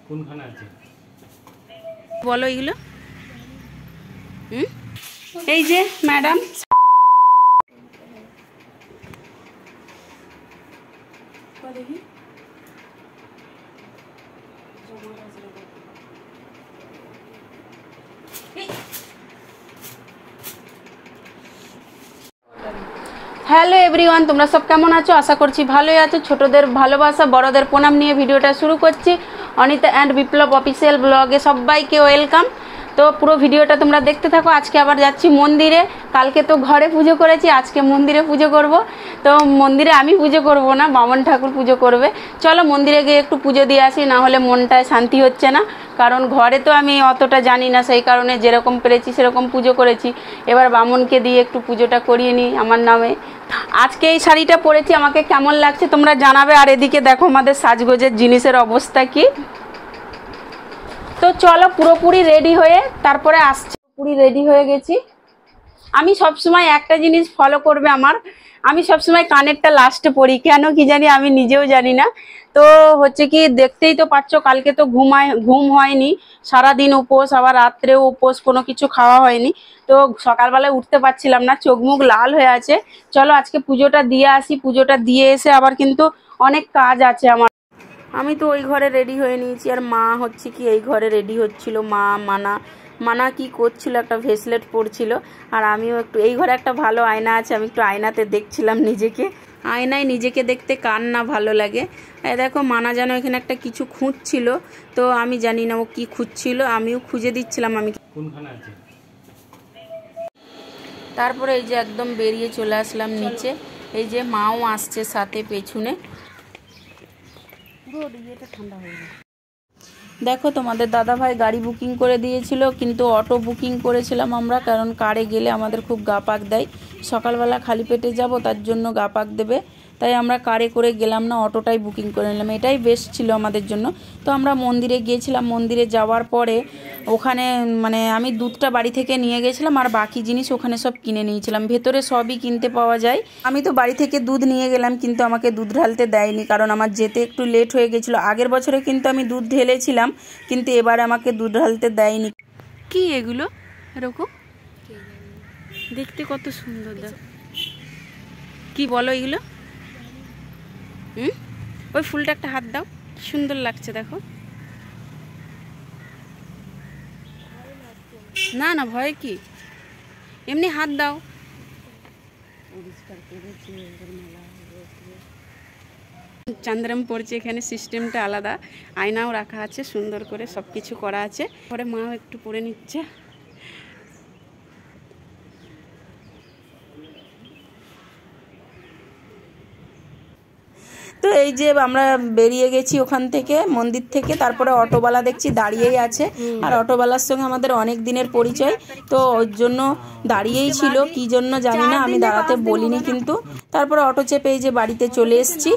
কোনখানে আছে বলো এগুলো। এই যে ম্যাডাম হ্যালো এভরিওয়ান, তোমরা সব কেমন আছো? আশা করছি ভালোই আছো। ছোটদের ভালোবাসা, বড়দের প্রণাম নিয়ে ভিডিওটা শুরু করছি। অনিতা অ্যান্ড বিপ্লব অফিসিয়াল ব্লগে সবাইকে ওয়েলকাম। তো পুরো ভিডিওটা তোমরা দেখতে থাকো। আজকে আবার যাচ্ছি মন্দিরে। কালকে তো ঘরে পুজো করেছি, আজকে মন্দিরে পুজো করব। তো মন্দিরে আমি পুজো করব না, বামন ঠাকুর পুজো করবে। চলো মন্দিরে গিয়ে একটু পুজো দিয়ে আসি, না হলে মনটায় শান্তি হচ্ছে না। কারণ ঘরে তো আমি অতটা জানি না, সেই কারণে যেরকম পেরেছি সেরকম পুজো করেছি। এবার বামনকে দিয়ে একটু পুজোটা করিয়ে নিই আমার নামে। আজকে এই শাড়িটা পরেছি, আমাকে কেমন লাগছে তোমরা জানাবে। আর এদিকে দেখো আমাদের সাজগোজের জিনিসের অবস্থা কি। তো চলো পুরোপুরি রেডি হয়ে তারপরে আসছি। পুরো রেডি হয়ে গেছি। আমি সবসময় একটা জিনিস ফলো করবে আমার, আমি সবসময় কানেরটা লাস্টে পরি, কেন কি জানি আমি নিজেও জানি না। তো হচ্ছে কি, দেখতেই তো পাচ্ছ কালকে তো ঘুম হয়নি, সারাদিন উপোস, আবার রাত্রেও উপোস, কোনো কিছু খাওয়া হয়নি। তো সকালবেলায় উঠতে পারছিলাম না, চোখ মুখ লাল হয়ে আছে। চলো আজকে পুজোটা দিয়ে আসি। পুজোটা দিয়ে এসে আবার কিন্তু অনেক কাজ আছে আমার। আমি তো ওই ঘরে রেডি হয়ে নিয়েছি, আর মা হচ্ছে কি এই ঘরে রেডি হচ্ছিল। মানা কি করছিল, একটা ভেসলেট পরছিল। আর আমিও একটু, এই ঘরে একটা ভালো আয়না আছে, আমি একটু আয়নাতে দেখছিলাম নিজেকে। আয়নায় নিজেকে দেখতে কার না ভালো লাগে। এই দেখো মানা যেন এখানে একটা কিছু খুঁজছিল, তো আমি জানি না ও কি খুঁজছিল, আমিও খুঁজে দিচ্ছিলাম আমি কোনখানে আছে। তারপরে এই যে একদম বেরিয়ে চলে আসলাম নিচে। এই যে মাও আসছে সাথে পেছনে। ঠান্ডা হয়ে গেছে। দেখো তোমাদের দাদাভাই গাড়ি বুকিং করে দিয়েছিল, কিন্তু অটো বুকিং করেছিলাম আমরা, কারণ কারে গেলে আমাদের খুব গা পাক দেয়। সকালবেলা খালি পেটে যাব, তার জন্য গা পাক দেবে, তাই আমরা কারে করে গেলাম না, অটোটাই বুকিং করে নিলাম। এটাই বেস্ট ছিল আমাদের জন্য। তো আমরা মন্দিরে গিয়েছিলাম। মন্দিরে যাওয়ার পরে ওখানে মানে আমি দুধটা বাড়ি থেকে নিয়ে গেছিলাম, আর বাকি জিনিস ওখানে সব কিনে নিয়েছিলাম। ভেতরে সবই কিনতে পাওয়া যায়। আমি তো বাড়ি থেকে দুধ নিয়ে গেলাম, কিন্তু আমাকে দুধ ঢালতে দেয়নি, কারণ আমার যেতে একটু লেট হয়ে গেছিলো। আগের বছরে কিন্তু আমি দুধ ঢেলেছিলাম, কিন্তু এবার আমাকে দুধ ঢালতে দেয়নি। কি এগুলো এরকম দেখতে কত সুন্দর, কি বলো এগুলো? ওই ফুলটা একটা হাত দাও, সুন্দর লাগছে দেখো। না না ভয় কি, এমনি হাত দাও। চান্দ্রাম পড়ছে, এখানে সিস্টেমটা আলাদা, আয়নাও রাখা আছে, সুন্দর করে সব কিছু করা আছে। পরে মাও একটু পরে নিচ্ছে। তো এই যে আমরা বেরিয়ে গেছি ওখান থেকে, মন্দির থেকে। তারপরে অটোওয়ালা দেখছি দাঁড়িয়েই আছে, আর অটোওয়ালার সঙ্গে আমাদের অনেক দিনের পরিচয়, তো ওর জন্য দাঁড়িয়েই ছিল, কি জন্য জানি না, আমি দাঁড়াতে বলিনি কিন্তু। তারপরে অটো চেপে এই যে বাড়িতে চলে এসেছি।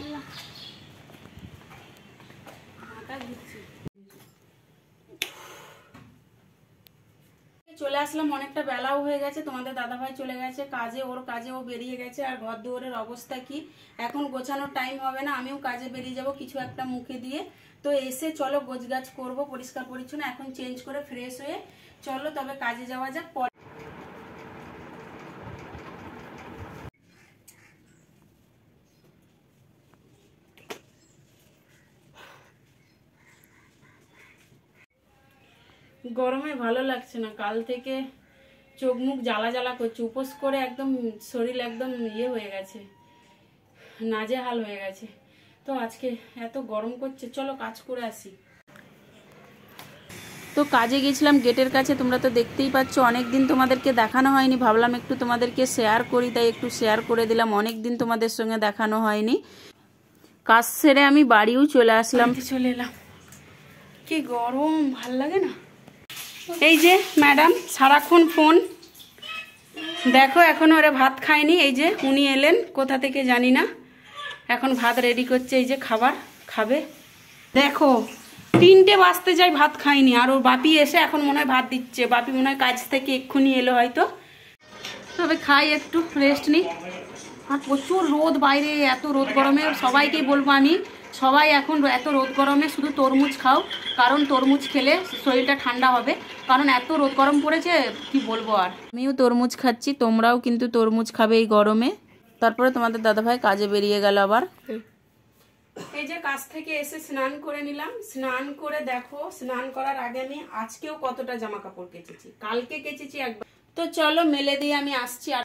চলে আসলাম, অনেকটা বেলাও হয়ে গেছে। তোমাদের দাদাভাই চলে গেছে কাজে, ওর কাজে ও বেরিয়ে গেছে। আর ঘর দুয়ারের অবস্থা কি, এখন গোছানোর টাইম হবে না, আমিও কাজে বেরিয়ে যাব কিছু একটা মুখে দিয়ে। তো এসে চলো গোছগাছ করবো, পরিষ্কার পরিচ্ছন্ন। এখন চেঞ্জ করে ফ্রেশ হয়ে চলো তবে কাজে যাওয়া যাক। গরমে ভালো লাগছে না, কাল থেকে চোখ মুখ জ্বালা জ্বালা করছে। উপোস করে একদম শরীর একদম ইয়ে হয়ে গেছে, নাজেহাল হয়ে গেছে। তো আজকে এত গরম করছে, চলো কাজ করে আসি। তো কাজে গেছিলাম গেটের কাছে, তোমরা তো দেখতেই পাচ্ছ। অনেকদিন তোমাদেরকে দেখানো হয়নি, ভাবলাম একটু তোমাদেরকে শেয়ার করি, তাই একটু শেয়ার করে দিলাম। অনেকদিন তোমাদের সঙ্গে দেখানো হয়নি। কাজ সেরে আমি বাড়িও চলে আসলাম, চলে এলাম। কি গরম, ভাল লাগে না। এই যে ম্যাডাম সারাক্ষণ ফোন দেখো, এখনো ওরা ভাত খায়নি। এই যে উনি এলেন কোথা থেকে জানি না, এখন ভাত রেডি করছে। এই যে খাবার খাবে, দেখো 3টে বাজতে যাই ভাত খাইনি। আর ওর বাপি এসে এখন মনে হয় ভাত দিচ্ছে। বাপি মনে হয় কাজ থেকে এক্ষুনি এলো হয়তো। তবে খাই, একটু রেস্ট নিই। আর প্রচুর রোদ বাইরে, এত রোদ গরমে সবাইকেই বলবো আমি সবাই এখন এত রোদ গরমে শুধু তরমুজ খাও, কারণ তরমুজ খেলে শরীরটা ঠান্ডা হবে, কারণ এত রোদ গরম পড়েছে কি বলবো। আর আমিও তরমুজ খাচ্ছি, তোমরাও কিন্তু তরমুজ খাবে এই গরমে। তারপরে তোমাদের দাদাভাই কাজে বেরিয়ে গেল আবার। এই যে কাজ থেকে এসে স্নান করে নিলাম। স্নান করে দেখো, স্নান করার আগে আমি আজকেও কতটা জামা কাপড় কেচেছি, কালকে কেচেছি একবার। তো চলো মেলে দিয়ে আমি আসছি। আর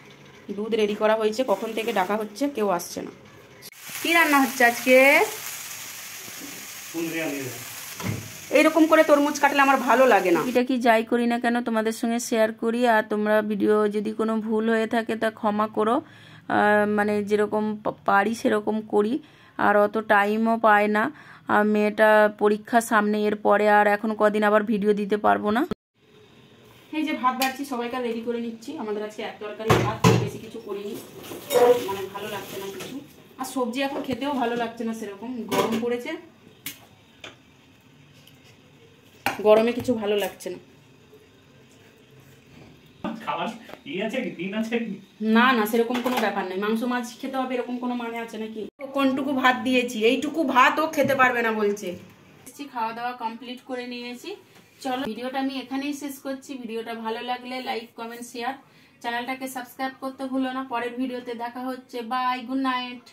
দুধ রেডি করা হয়েছে, কখন থেকে ডাকা হচ্ছে, কেউ আসছে না। কি রান্না হচ্ছে আজকে? এইরকম করে তরমুজ কাটলে আমার ভালো লাগে না। এটা কি যাই করি না কেন তোমাদের সঙ্গে শেয়ার করি, আর তোমরা ভিডিও যদি কোনো ভুল হয়ে থাকে তা ক্ষমা করো। মানে যেরকম পারি সেরকম করি, আর অত টাইমও পায় না। আর মেয়েটা পরীক্ষা সামনে, এর পরে আর এখন কদিন আবার ভিডিও দিতে পারবো না। এই যে ভাত বাড়ছি, সবাইকে রেডি করে নিচ্ছি। আমাদের আজকে এক তরকারি ভাত, বেশি কিছু করিনি, মানে ভালো লাগছে না কিছু। আর সবজি এখন খেতেও ভালো লাগছে না সেরকম, গরম পড়েছে, গরমে কিছু ভালো লাগছে না। না না, সেরকম কোনো ব্যাপার নেই। মাংস মাছ খেতে হবে এরকম কোনো মানে আছে নাকি? কোনটুকু ভাত দিয়েছি, এইটুকু ভাত ও খেতে পারবে না বলছে। খাওয়া দাওয়া কমপ্লিট করে নিয়েছি। চলো ভিডিওটা আমি এখানেই শেষ করছি। ভিডিওটা ভালো লাগলে লাইক, কমেন্ট, শেয়ার, চ্যানেলটাকে সাবস্ক্রাইব করতে ভুলো না। পরের ভিডিওতে দেখা হচ্ছে। Bye, good night.